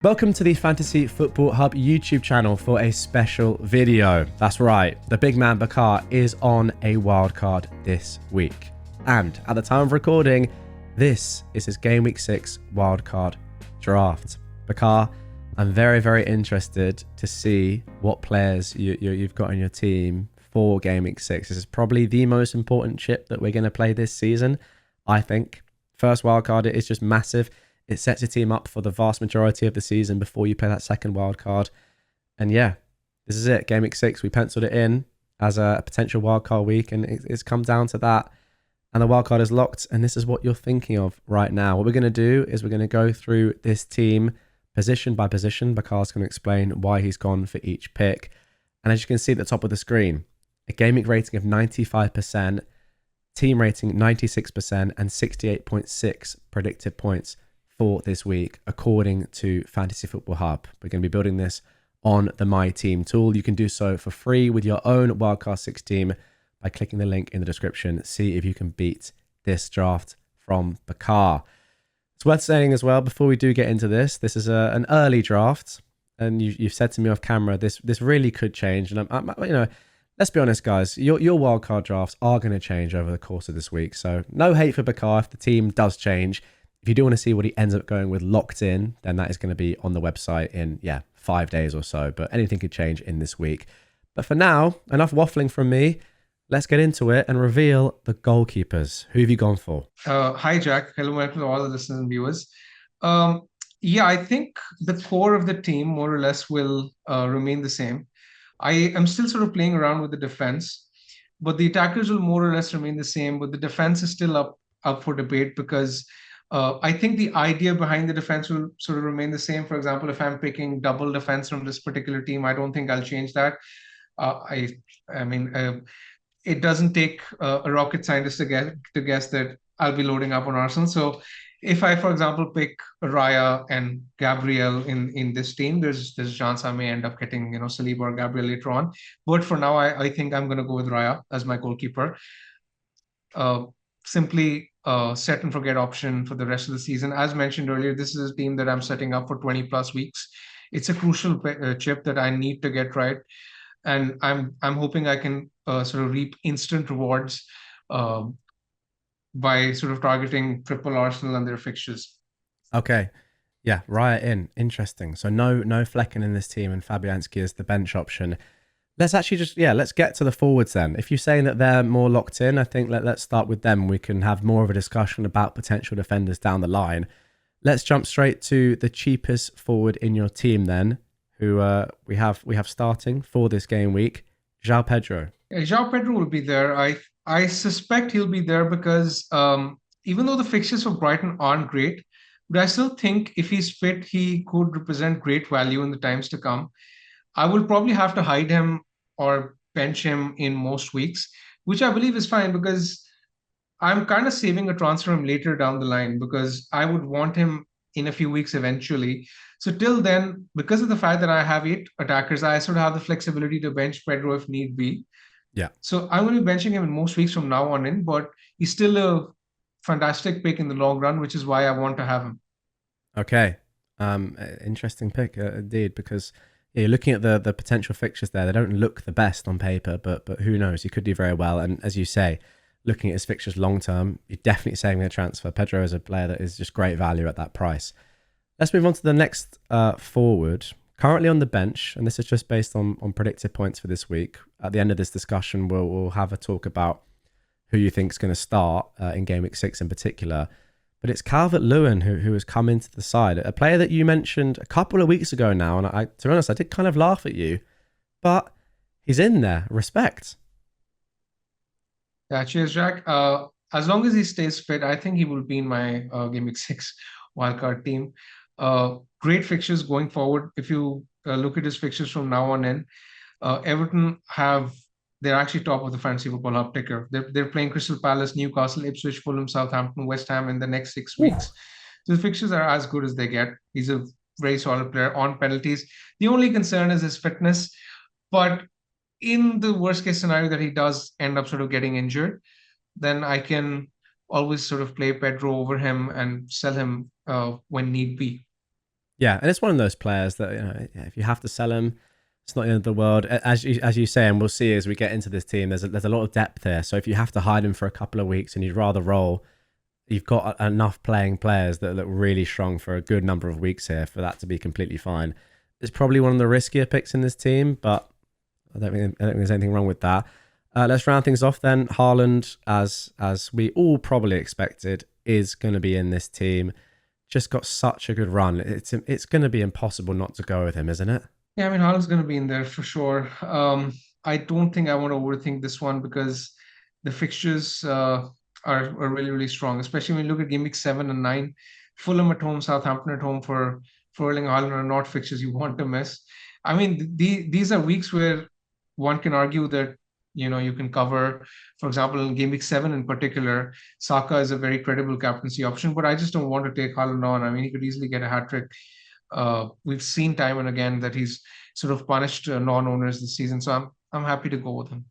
Welcome to the Fantasy Football Hub YouTube channel for a special video. That's right, the big man Bakar is on a wildcard this week. And at the time of recording, this is his Game Week 6 wildcard draft. Bakar, I'm very, very interested to see what players you've got on your team for Game Week 6. This is probably the most important chip that we're going to play this season, I think. First wildcard, it is just massive. It sets your team up for the vast majority of the season before you play that second wild card. And yeah, this is it. Game Week 6, we penciled it in as a potential wildcard week, and it's come down to that. And the wildcard is locked, and this is what you're thinking of right now. What we're going to do is we're going to go through this team position by position. Bakar's going to explain why he's gone for each pick. And as you can see at the top of the screen, a Game Week rating of 95%, team rating 96%, and 68.6 predicted points for this week, according to Fantasy Football Hub. We're going to be building this on the My Team tool. You can do so for free with your own Wildcard 6 team by clicking the link in the description. See if you can beat this draft from Bakar. It's worth saying as well, before we do get into this is an early draft, and you've said to me off camera, this really could change. And let's be honest, guys, your wildcard drafts are going to change over the course of this week. So no hate for Bakar if the team does change. If you do want to see what he ends up going with locked in, then that is going to be on the website in, 5 days or so. But anything could change in this week. But for now, enough waffling from me. Let's get into it and reveal the goalkeepers. Who have you gone for? Hi, Jack. Hello, welcome to all the listeners and viewers. I think the core of the team more or less will remain the same. I am still sort of playing around with the defense, but the attackers will more or less remain the same. But the defense is still up for debate because I think the idea behind the defense will sort of remain the same. For example, if I'm picking double defense from this particular team, I don't think I'll change that. It doesn't take a rocket scientist to guess that I'll be loading up on Arsenal. So if I, for example, pick Raya and Gabriel in this team, there's a chance I may end up getting Saliba or Gabriel later on. But for now, I think I'm going to go with Raya as my goalkeeper. Simply set and forget option for the rest of the season. As mentioned earlier, this is a team that I'm setting up for 20 plus weeks. It's a crucial chip that I need to get right, and I'm hoping I can sort of reap instant rewards by sort of targeting triple Arsenal and their fixtures. Okay, yeah, Raya in. Interesting. So no Flecken in this team, and Fabianski is the bench option. Let's actually let's get to the forwards then. If you're saying that they're more locked in, I think let's start with them. We can have more of a discussion about potential defenders down the line. Let's jump straight to the cheapest forward in your team then, who we have starting for this game week, João Pedro. João Pedro will be there. I suspect he'll be there because even though the fixtures for Brighton aren't great, but I still think if he's fit, he could represent great value in the times to come. I will probably have to hide him or bench him in most weeks, which I believe is fine because I'm kind of saving a transfer him later down the line because I would want him in a few weeks eventually. So till then, because of the fact that I have 8 attackers, I sort of have the flexibility to bench Pedro if need be. Yeah. So I'm going to be benching him in most weeks from now on in, but he's still a fantastic pick in the long run, which is why I want to have him. Okay. Interesting pick indeed, because you're looking at the potential fixtures there. They don't look the best on paper, but who knows? He could do very well. And as you say, looking at his fixtures long term, you're definitely saving a transfer. Pedro is a player that is just great value at that price. Let's move on to the next forward. Currently on the bench, and this is just based on predicted points for this week. At the end of this discussion, we'll have a talk about who you think is going to start in Game Week 6 in particular. But it's Calvert-Lewin who has come into the side. A player that you mentioned a couple of weeks ago now. And to be honest, I did kind of laugh at you. But he's in there. Respect. Yeah, cheers, Jack. As long as he stays fit, I think he will be in my Game Week 6 wildcard team. Great fixtures going forward. If you look at his fixtures from now on in, Everton they're actually top of the Fantasy Football Hub ticker. They're playing Crystal Palace, Newcastle, Ipswich, Fulham, Southampton, West Ham in the next 6 weeks. So the fixtures are as good as they get. He's a very solid player on penalties. The only concern is his fitness. But in the worst case scenario that he does end up sort of getting injured, then I can always sort of play Pedro over him and sell him when need be. Yeah, and it's one of those players that, if you have to sell him, it's not the end of the world. As you say, and we'll see as we get into this team, there's a lot of depth here. So if you have to hide him for a couple of weeks and you'd rather roll, you've got enough playing players that look really strong for a good number of weeks here for that to be completely fine. It's probably one of the riskier picks in this team, but I don't think there's anything wrong with that. Let's round things off then. Haaland, as we all probably expected, is going to be in this team. Just got such a good run. It's going to be impossible not to go with him, isn't it? Yeah, I mean, Haaland's going to be in there for sure. I don't think I want to overthink this one because the fixtures are really, really strong, especially when you look at game week 7 and 9. Fulham at home, Southampton at home for Erling Haaland are not fixtures you want to miss. I mean, these are weeks where one can argue that you can cover. For example, in game week 7 in particular, Saka is a very credible captaincy option, but I just don't want to take Haaland on. I mean, he could easily get a hat trick. We've seen time and again that he's sort of punished non-owners this season, so I'm happy to go with him.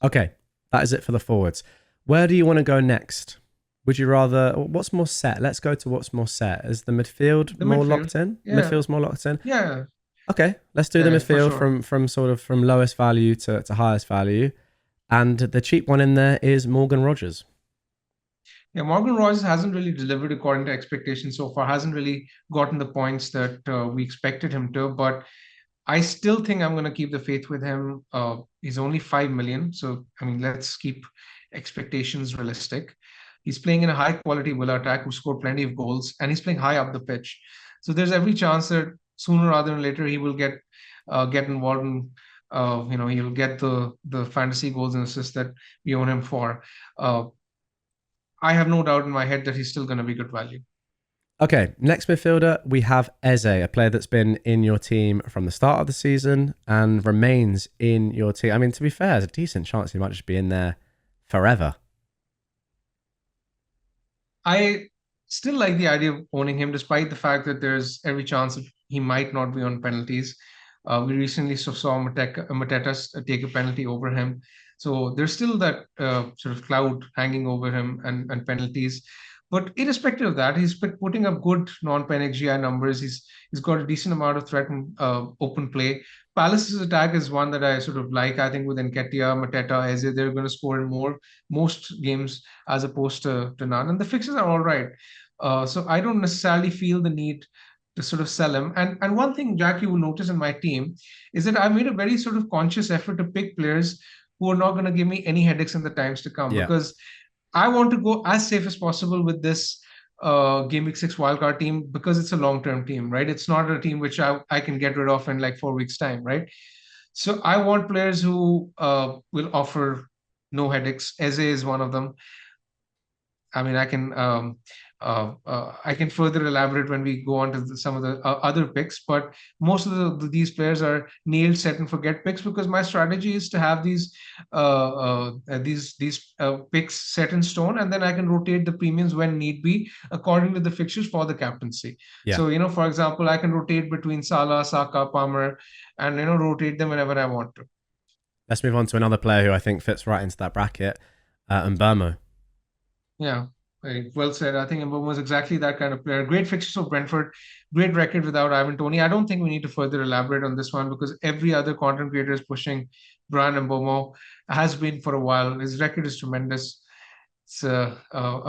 Okay, that is it for the forwards. Where do you want to go next? Would you rather? What's more set? Let's go to what's more set. Is the midfield more locked in? Yeah. Midfield's more locked in. Yeah. Okay, let's do the midfield sure. from lowest value to highest value, and the cheap one in there is Morgan Rogers. Yeah, Morgan Rogers hasn't really delivered according to expectations so far, hasn't really gotten the points that we expected him to, but I still think I'm going to keep the faith with him. He's only 5 million. So, I mean, let's keep expectations realistic. He's playing in a high quality Villa attack who scored plenty of goals, and he's playing high up the pitch. So there's every chance that sooner rather than later he will get involved in, he'll get the fantasy goals and assists that we own him for. I have no doubt in my head that he's still going to be good value. Okay, next midfielder, we have Eze, a player that's been in your team from the start of the season and remains in your team. I mean, to be fair, there's a decent chance he might just be in there forever. I still like the idea of owning him, despite the fact that there's every chance that he might not be on penalties. We recently saw Mateta take a penalty over him. So there's still that sort of cloud hanging over him and penalties. But irrespective of that, he's putting up good non-pen XGI numbers. He's got a decent amount of threat and open play. Palace's attack is one that I sort of like. I think with Nketiah, Mateta, Eze, they're going to score in most games as opposed to none. And the fixes are all right. So I don't necessarily feel the need to sort of sell him. And one thing, Jack, you will notice in my team is that I made a very sort of conscious effort to pick players who are not going to give me any headaches in the times to come, because I want to go as safe as possible with this Game Week 6 wildcard team because it's a long-term team, right? It's not a team which I can get rid of in like 4 weeks' time, right? So I want players who will offer no headaches. Eze is one of them. I mean, I can further elaborate when we go on to some of the other picks, but most of these players are nailed, set, and forget picks because my strategy is to have these picks set in stone, and then I can rotate the premiums when need be according to the fixtures for the captaincy. Yeah. So, for example, I can rotate between Salah, Saka, Palmer, and rotate them whenever I want to. Let's move on to another player who I think fits right into that bracket, Mbeumo. Yeah, very well said. I think Mbeumo was exactly that kind of player. Great fixtures for Brentford, great record without Ivan Toney. I don't think we need to further elaborate on this one because every other content creator is pushing Brian Mbeumo, has been for a while. His record is tremendous. It's a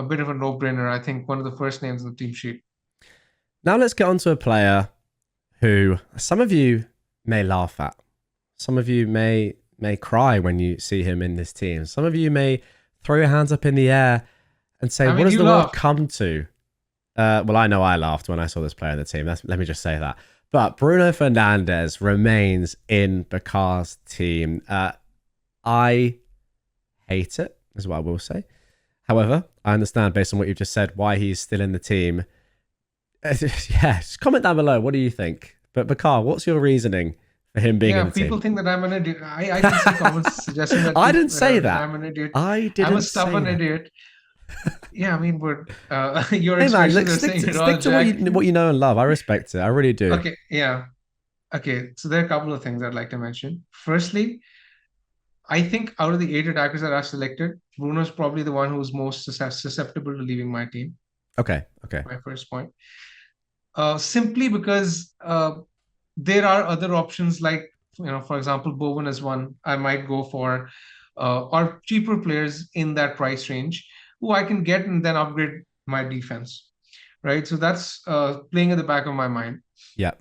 bit of a no-brainer. I think one of the first names on the team sheet. Now let's get on to a player who some of you may laugh at. Some of you may cry when you see him in this team. Some of you may throw your hands up in the air and say, what does the world come to? Well, I know I laughed when I saw this player in the team. Let me just say that. But Bruno Fernandes remains in Bakar's team. I hate it, is what I will say. However, I understand based on what you've just said why he's still in the team. Yeah, just comment down below. What do you think? But Bakar, what's your reasoning for him being in the team? Yeah, people think that I'm an idiot. I can see comments suggesting that I didn't say that. I'm an idiot. I didn't. I'm a stubborn idiot. Yeah, I mean, but your expressions are saying it all, stick to what you know and love. I respect it. I really do. Okay, yeah. Okay, so there are a couple of things I'd like to mention. Firstly, I think out of the 8 attackers that I've selected, Bruno's probably the one who's most susceptible to leaving my team. Okay. My first point. simply because there are other options like, for example, Bowen is one I might go for, or cheaper players in that price range who I can get and then upgrade my defense, right? So that's playing at the back of my mind. Yeah.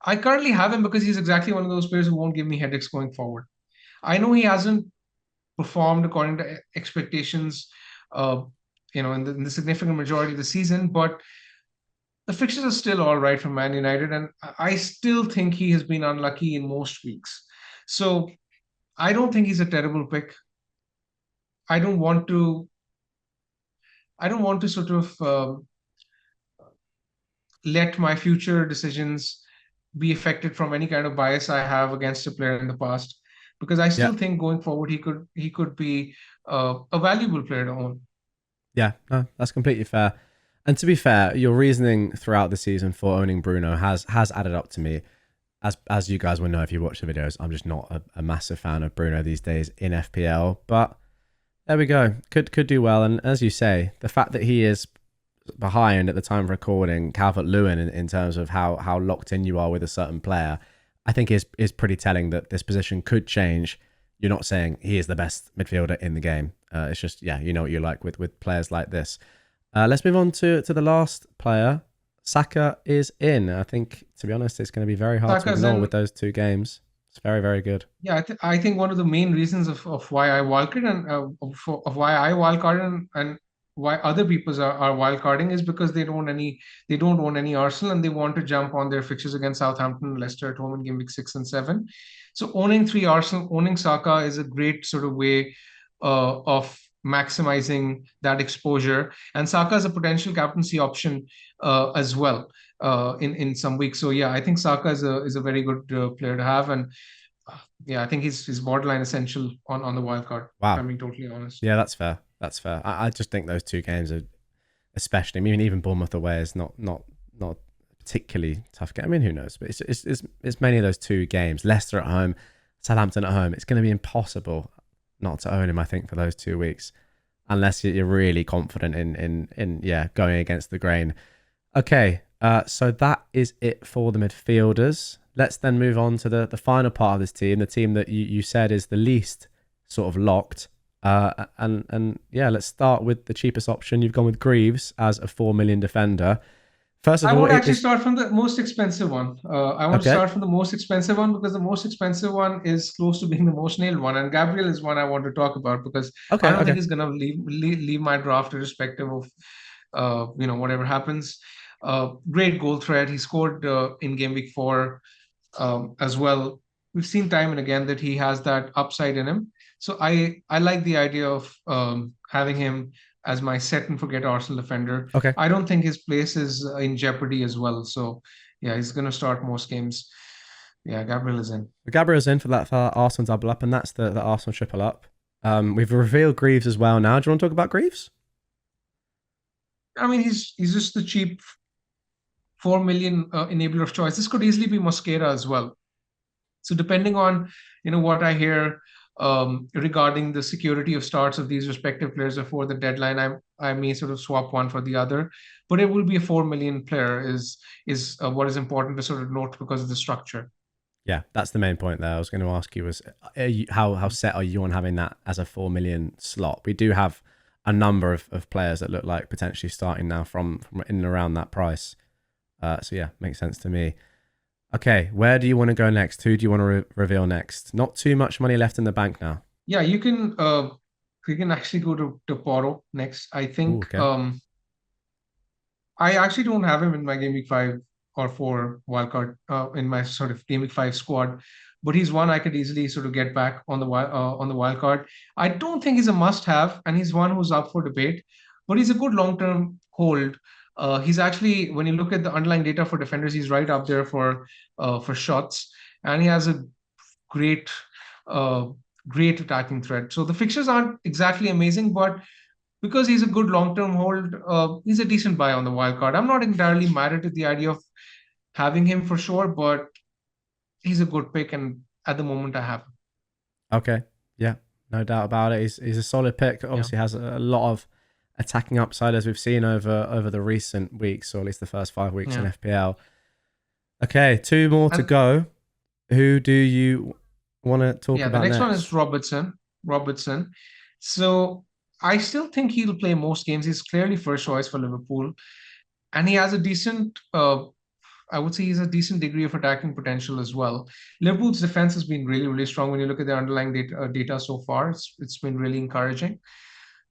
I currently have him because he's exactly one of those players who won't give me headaches going forward. I know he hasn't performed according to expectations, uh, in the significant majority of the season, but the fixtures are still all right for Man United, and I still think he has been unlucky in most weeks. So I don't think he's a terrible pick. I don't want to. I don't want to sort of let my future decisions be affected from any kind of bias I have against a player in the past, because I Yeah. still think going forward he could be a valuable player to own. Yeah, no, that's completely fair. And to be fair, your reasoning throughout the season for owning Bruno has added up to me. As you guys will know if you watch the videos, I'm just not a massive fan of Bruno these days in FPL. But there we go. Could do well. And as you say, the fact that he is behind at the time of recording Calvert-Lewin in terms of how locked in you are with a certain player, I think is pretty telling that this position could change. You're not saying he is the best midfielder in the game. It's just, yeah, you know what you like with players like this. Let's move on to the last player. Saka is in. I think, to be honest, it's going to be very hard to Saka's ignore in. with those two games. It's very, very good. Yeah, I think one of the main reasons of why I wildcard and of why I wildcard and why other people are wildcarding is because they don't own any Arsenal and they want to jump on their fixtures against Southampton and Leicester at home in game week 6 and 7. So owning three Arsenal, owning Saka is a great sort of way of maximizing that exposure. And Saka is a potential captaincy option as well in some weeks. So yeah, I think Saka is a very good player to have, and yeah, I think he's borderline essential on the wild card, if Wow. I'm being totally honest. Yeah, that's fair. That's fair. I just think those two games are, especially, I mean, even Bournemouth away is not particularly tough game. I mean, who knows? But it's mainly those two games. Leicester at home, Southampton at home. It's going to be impossible not to own him, I think, for those 2 weeks, unless you're really confident in yeah, going against the grain. Okay, so that is it for the midfielders. Let's then move on to the final part of this team, the team that you said is the least sort of locked. And yeah, let's start with the cheapest option. You've gone with Greaves as a 4 million defender. First of I all, would it actually is start from the most expensive one. I want to okay. start from the most expensive one because the most expensive one is close to being the most nailed one. And Gabriel is one I want to talk about because I Okay, don't think okay. he's going to leave my draft irrespective of whatever happens. Great goal threat. He scored in game week 4 as well. We've seen time and again that he has that upside in him. So I like the idea of having him as my set and forget Arsenal defender. Okay. I don't think his place is in jeopardy as well. So yeah, he's going to start most games. Yeah, Gabriel is in. Gabriel's in for Arsenal double up, and that's the Arsenal triple up. We've revealed Greaves as well now. Do you want to talk about Greaves? I mean, he's just the cheap 4 million enabler of choice. This could easily be Mosquera as well. So depending on what I hear regarding the security of starts of these respective players before the deadline, I may sort of swap one for the other, but it will be a 4 million player is what is important to sort of note because of the structure. Yeah, that's the main point there. I was going to ask you was how set are you on having that as a 4 million slot? We do have a number of players that look like potentially starting now from in and around that price. So yeah, makes sense to me. Okay, where do you want to go next? Who do you want to reveal next? Not too much money left in the bank now. Yeah, you can actually go to Poro next. I Ooh, think okay. I actually don't have him in my game week 5 or 4 wildcard in my sort of game week 5 squad, but he's one I could easily sort of get back on the wildcard. I don't think he's a must-have, and he's one who's up for debate, but he's a good long-term hold. He's actually, when you look at the underlying data for defenders, he's right up there for shots, and he has a great uh, great attacking threat. So the fixtures aren't exactly amazing, but because he's a good long-term hold, he's a decent buy on the wild card. I'm not entirely married to the idea of having him for sure, but he's a good pick, and at the moment I have him. Okay. Yeah, no doubt about it. He's a solid pick. Yeah. Obviously has a lot of attacking upside as we've seen over the recent weeks, or at least the first 5 weeks in FPL. Okay, 2 more to go. Who do you want to talk about the next next? one is Robertson. So I still think he'll play most games. He's clearly first choice for Liverpool, and he has a decent, I would say, he's a decent degree of attacking potential as well. Liverpool's defense has been really, really strong when you look at the underlying data so far. It's been really encouraging.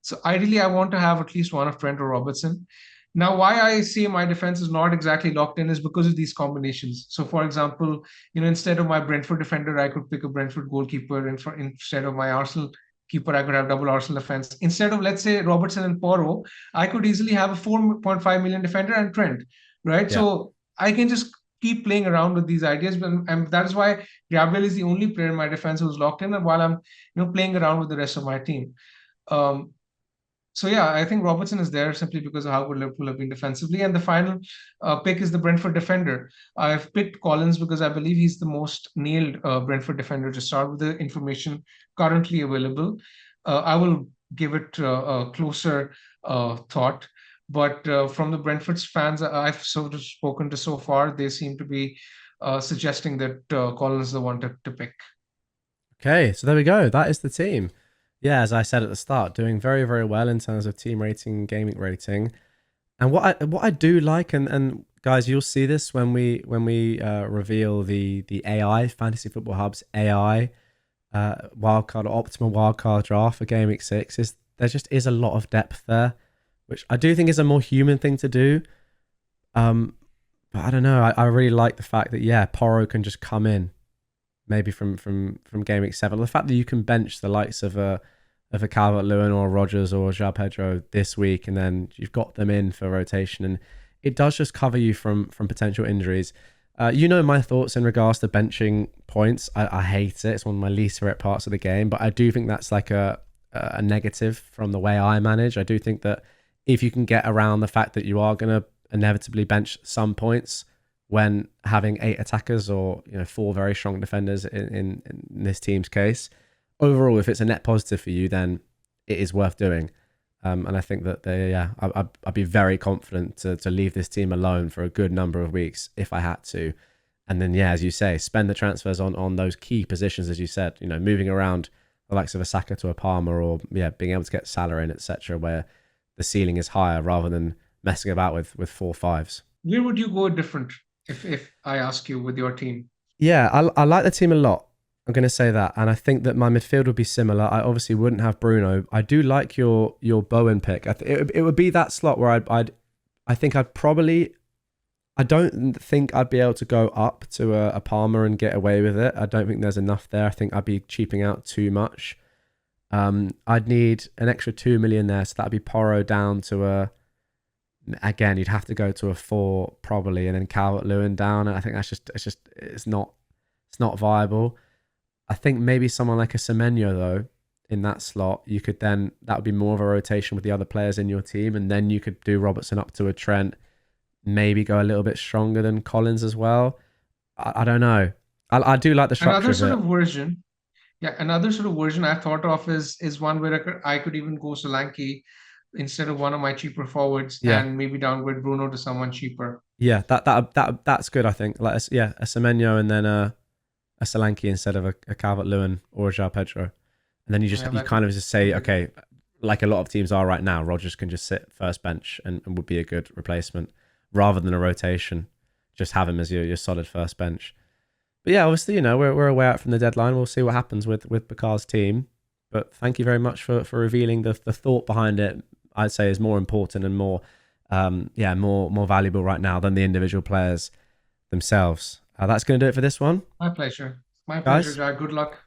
So ideally, I want to have at least one of Trent or Robertson. Now, why I say my defense is not exactly locked in is because of these combinations. So, for example, instead of my Brentford defender, I could pick a Brentford goalkeeper, and instead of my Arsenal keeper, I could have double Arsenal defense. Instead of, let's say, Robertson and Porro, I could easily have a 4.5 million defender and Trent, right? Yeah. So I can just keep playing around with these ideas, and that is why Gabriel is the only player in my defense who's locked in, and while I'm playing around with the rest of my team. So yeah, I think Robertson is there simply because of how good Liverpool have been defensively. And the final pick is the Brentford defender. I've picked Collins because I believe he's the most nailed Brentford defender to start with the information currently available. I will give it a closer thought. But from the Brentford's fans I've sort of spoken to so far, they seem to be suggesting that Collins is the one to pick. Okay, so there we go. That is the team. Yeah, as I said at the start, doing very, very well in terms of team rating, gaming rating. And what I do like, and guys, you'll see this when we reveal the AI Fantasy Football Hub's AI wildcard or optimal wildcard draft for Game Week 6 is there just is a lot of depth there, which I do think is a more human thing to do. But I don't know. I really like the fact that Porro can just come in. Maybe from Game Week 7. The fact that you can bench the likes of a Calvert-Lewin or Rodgers or João Pedro this week, and then you've got them in for rotation, and it does just cover you from potential injuries. My thoughts in regards to benching points. I hate it. It's one of my least favorite parts of the game, but I do think that's like a negative from the way I manage. I do think that if you can get around the fact that you are going to inevitably bench some points when having 8 attackers or 4 very strong defenders in this team's case, overall, if it's a net positive for you, then it is worth doing. And I think that I'd be very confident to leave this team alone for a good number of weeks if I had to. And then, as you say, spend the transfers on those key positions, as you said, moving around the likes of a Saka to a Palmer, or being able to get Salah in, etc., where the ceiling is higher rather than messing about with 4-5s. Where would you go different? If I ask you with your team? Yeah, I like the team a lot. I'm going to say that. And I think that my midfield would be similar. I obviously wouldn't have Bruno. I do like your Bowen pick. It would be that slot where I think I'd probably... I don't think I'd be able to go up to a Palmer and get away with it. I don't think there's enough there. I think I'd be cheaping out too much. I'd need an extra 2 million there. So that'd be Porro down to a... Again, you'd have to go to a 4 probably, and then Calvert-Lewin down. And I think it's not viable. I think maybe someone like a Semenyo though in that slot, you could then, that would be more of a rotation with the other players in your team, and then you could do Robertson up to a Trent, maybe go a little bit stronger than Collins as well. I don't know. I do like the structure Another sort of of version. Yeah, another sort of version I thought of is one where I could even go Solanke instead of one of my cheaper forwards, and maybe downgrade Bruno to someone cheaper. Yeah, that's good. I think a Semenyo and then a Solanke instead of a Calvert-Lewin or a João Pedro, and then you kind of just say, okay, like a lot of teams are right now, Rodgers can just sit first bench and would be a good replacement rather than a rotation. Just have him as your solid first bench. But yeah, obviously, we're a way out from the deadline. We'll see what happens with Bakar's team. But thank you very much for revealing the thought behind it. I'd say is more important and more valuable right now than the individual players themselves. That's going to do it for this one. My pleasure. Pleasure, Jack. Good luck.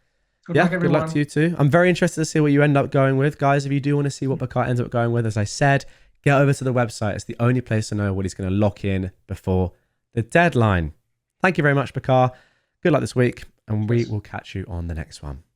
Good luck, everyone. Good luck to you too. I'm very interested to see what you end up going with. Guys, if you do want to see what Bakar ends up going with, as I said, get over to the website. It's the only place to know what he's going to lock in before the deadline. Thank you very much, Bakar. Good luck this week, and we will catch you on the next one.